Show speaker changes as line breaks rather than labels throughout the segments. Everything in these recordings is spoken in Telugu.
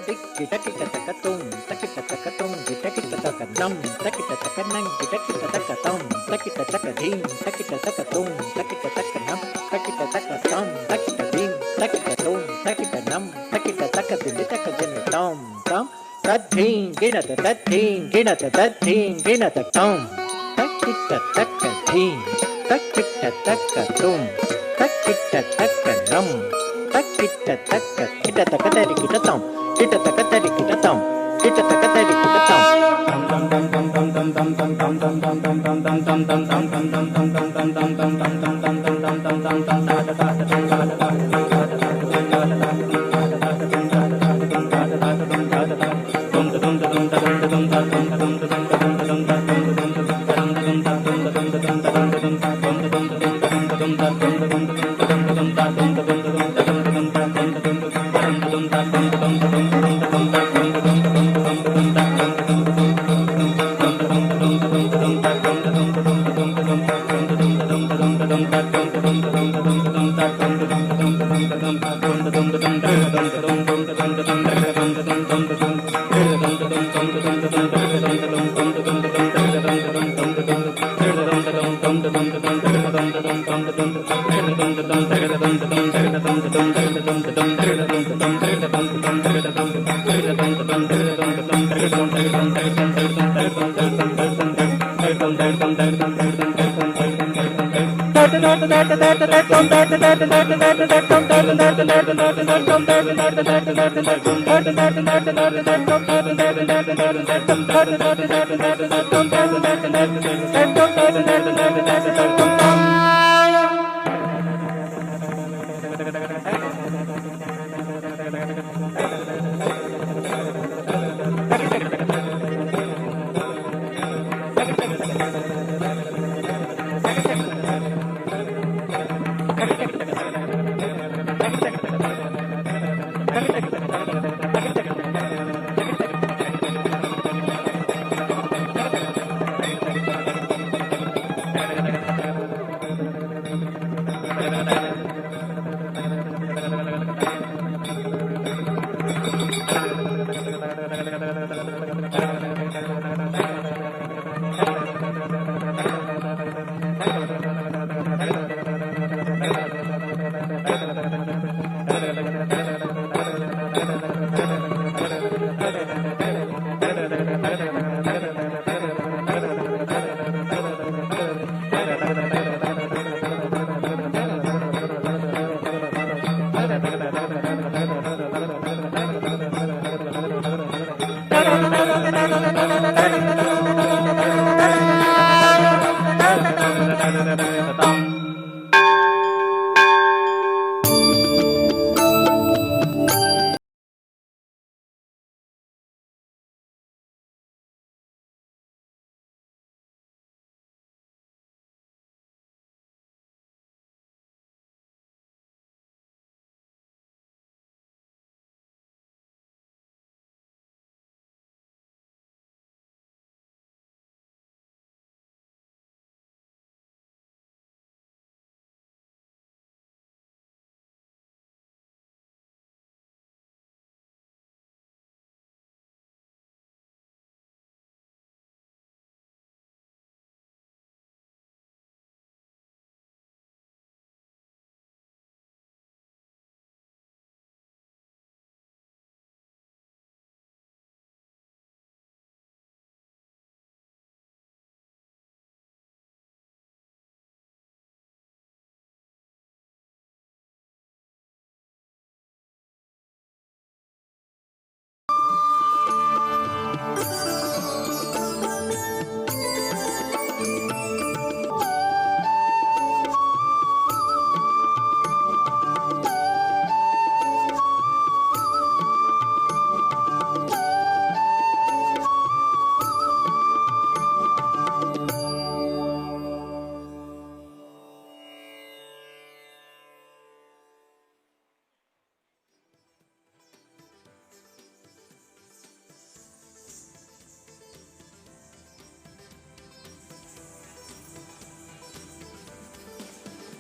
tik kita kita takatum takita takatum kita kita takatam takita takanang kita kita takatam takita takadim takita takatum takita takanam takita takatam takita dim takita tum takita nam takita takadim takadim tam tam tadim ginata tadim ginata tam takita takadim takita takatum takita takanam takita taka kita takatari kita tam kita takatari kita tam kita takatari kita tam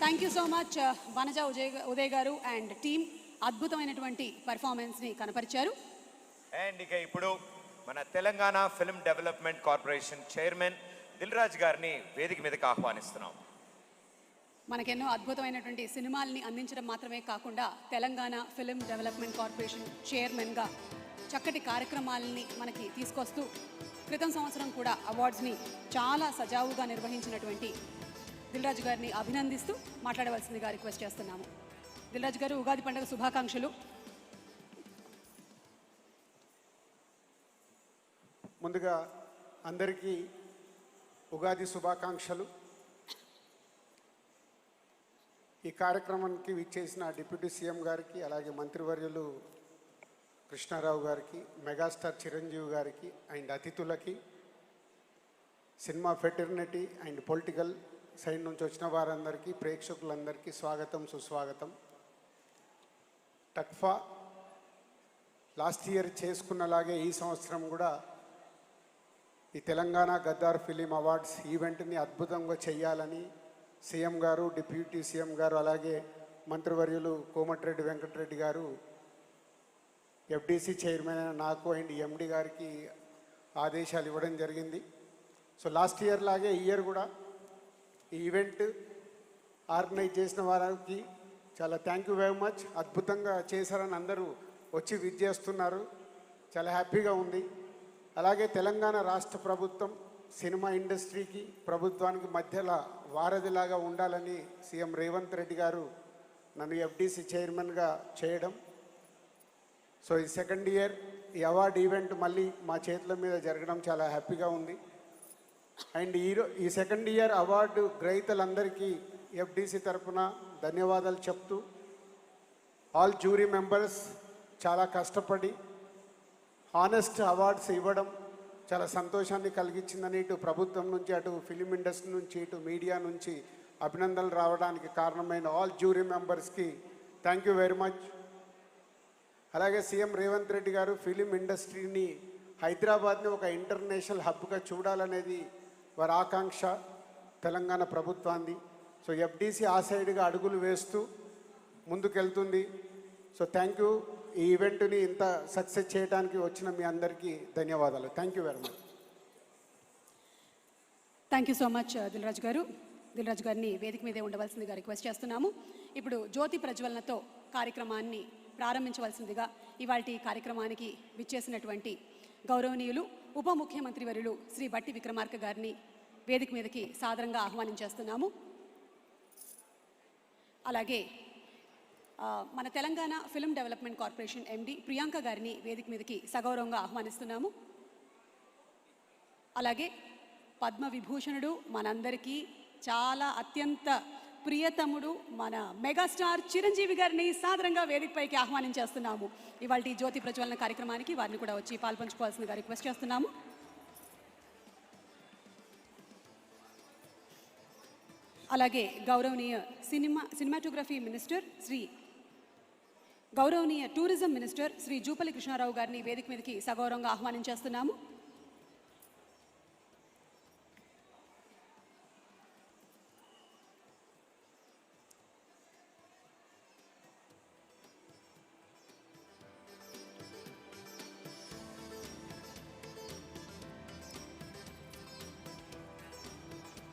thank you so much Vanaja Uday గారు అండ్ టీమ్ అద్భుతమైనటువంటి పర్ఫార్మెన్స్ని కనపరిచారు.
అండ్ ఇక ఇప్పుడు మన Telangana film development corporation chairman Dil Raju గారిని వేదిక మీదకి ఆహ్వానిస్తున్నాం.
మనకెన్నో అద్భుతమైనటువంటి సినిమాల్ని అందించడం మాత్రమే కాకుండా తెలంగాణ ఫిల్మ్ డెవలప్మెంట్ కార్పొరేషన్ చైర్మన్గా చక్కటి కార్యక్రమాలని మనకి తీసుకొస్తూ క్రితం సంవత్సరం కూడా అవార్డ్స్ని చాలా సజావుగా నిర్వహించినటువంటి దిల్ రాజు గారిని అభినందిస్తూ మాట్లాడవలసిందిగా రిక్వెస్ట్ చేస్తున్నాము. దిల్ రాజు గారు, ఉగాది పండుగ శుభాకాంక్షలు.
ముందుగా అందరికీ ఉగాది శుభాకాంక్షలు. ఈ కార్యక్రమానికి విచ్చేసిన డిప్యూటీ సీఎం గారికి, అలాగే మంత్రివర్యులు కృష్ణారావు గారికి, మెగాస్టార్ చిరంజీవి గారికి అండ్ అతిథులకి, cinema fraternity and political side నుంచి వచ్చిన వారందరికీ, ప్రేక్షకులందరికీ స్వాగతం, సుస్వాగతం. టక్ఫా లాస్ట్ ఇయర్ చేసుకున్నలాగే ఈ సంవత్సరం కూడా ఈ తెలంగాణ గద్దార్ ఫిలిం అవార్డ్స్ ఈవెంట్ని అద్భుతంగా చేయాలని సీఎం గారు, డిప్యూటీ సీఎం గారు, అలాగే మంత్రివర్యులు కోమటిరెడ్డి వెంకటరెడ్డి గారు, ఎఫ్డీసీ చైర్మన్ నాకు అండ్ ఎండి గారికి ఆదేశాలు ఇవ్వడం జరిగింది. సో లాస్ట్ ఇయర్ లాగే ఈ ఇయర్ కూడా ఈ ఈవెంట్ ఆర్గనైజ్ చేసిన వారికి చాలా థ్యాంక్ యూ వెరీ మచ్. అద్భుతంగా చేశారని అందరూ వచ్చి విచ్చేస్తున్నారు, చాలా హ్యాపీగా ఉంది. అలాగే తెలంగాణ రాష్ట్ర ప్రభుత్వం సినిమా ఇండస్ట్రీకి, ప్రభుత్వానికి మధ్యలో వారధిలాగా ఉండాలని సీఎం రేవంత్ రెడ్డి గారు నన్ను ఎఫ్డీసీ చైర్మన్గా చేయడం. సో ఈ సెకండ్ ఇయర్ ఈ అవార్డు ఈవెంట్ మళ్ళీ మా చేతుల మీద జరగడం చాలా హ్యాపీగా ఉంది. అండ్ ఈ సెకండ్ ఇయర్ అవార్డు గ్రహీతలందరికీ ఎఫ్డీసీ తరఫున ధన్యవాదాలు చెప్తూ, ఆల్ జ్యూరీ మెంబర్స్ చాలా కష్టపడి హానెస్ట్ అవార్డ్స్ ఇవ్వడం చాలా సంతోషాన్ని కలిగించిందని ఇటు ప్రభుత్వం నుంచి, అటు ఫిలిం ఇండస్ట్రీ నుంచి, ఇటు మీడియా నుంచి అభినందనలు రావడానికి కారణమైన ఆల్ జ్యూరీ మెంబర్స్కి థ్యాంక్ యూ వెరీ మచ్. అలాగే సీఎం రేవంత్ రెడ్డి గారు ఫిలిం ఇండస్ట్రీని, హైదరాబాద్ని ఒక ఇంటర్నేషనల్ హబ్గా చూడాలనేది వారి ఆకాంక్ష తెలంగాణ ప్రభుత్వాన్ని. సో ఎఫ్డీసీ ఆ సైడ్గా అడుగులు వేస్తూ ముందుకెళ్తుంది. So thank you. ఈ ఈవెంట్ని ఇంత సక్సెస్ చేయడానికి వచ్చిన మీ అందరికీ ధన్యవాదాలు. Thank you very much.
Thank you so much Dil Raju గారు. దిల్ రాజు గారిని వేదిక మీదే ఉండవలసిందిగా రిక్వెస్ట్ చేస్తున్నాము. ఇప్పుడు జ్యోతి ప్రజ్వలనతో కార్యక్రమాన్ని ప్రారంభించవలసిందిగా ఇవాల్టి కార్యక్రమానికి విచ్చేసినటువంటి గౌరవనీయులు ఉప ముఖ్యమంత్రి వర్యులు శ్రీ బట్టి విక్రమార్క గారిని వేదిక మీదకి సాదరంగా ఆహ్వానించేస్తున్నాము. అలాగే మన Telangana film development corporation MD Priyanka గారిని వేదిక మీదకి సగౌరవంగా ఆహ్వానిస్తున్నాము. అలాగే పద్మ విభూషణుడు, మనందరికీ చాలా అత్యంత ప్రియతముడు మన మెగాస్టార్ చిరంజీవి గారిని సాదరంగా వేదికపైకి ఆహ్వానించేస్తున్నాము. ఇవాళ జ్యోతి ప్రజ్వలన కార్యక్రమానికి వారిని కూడా వచ్చి పాల్పంచుకోవాల్సిందిగా రిక్వెస్ట్ చేస్తున్నాము. అలాగే గౌరవనీయ సినిమాటోగ్రఫీ మినిస్టర్ గౌరవనీయ టూరిజం మినిస్టర్ శ్రీ జూపల్లి కృష్ణారావు గారిని వేదిక మీదకి సగౌరవంగా ఆహ్వానించేస్తున్నాము.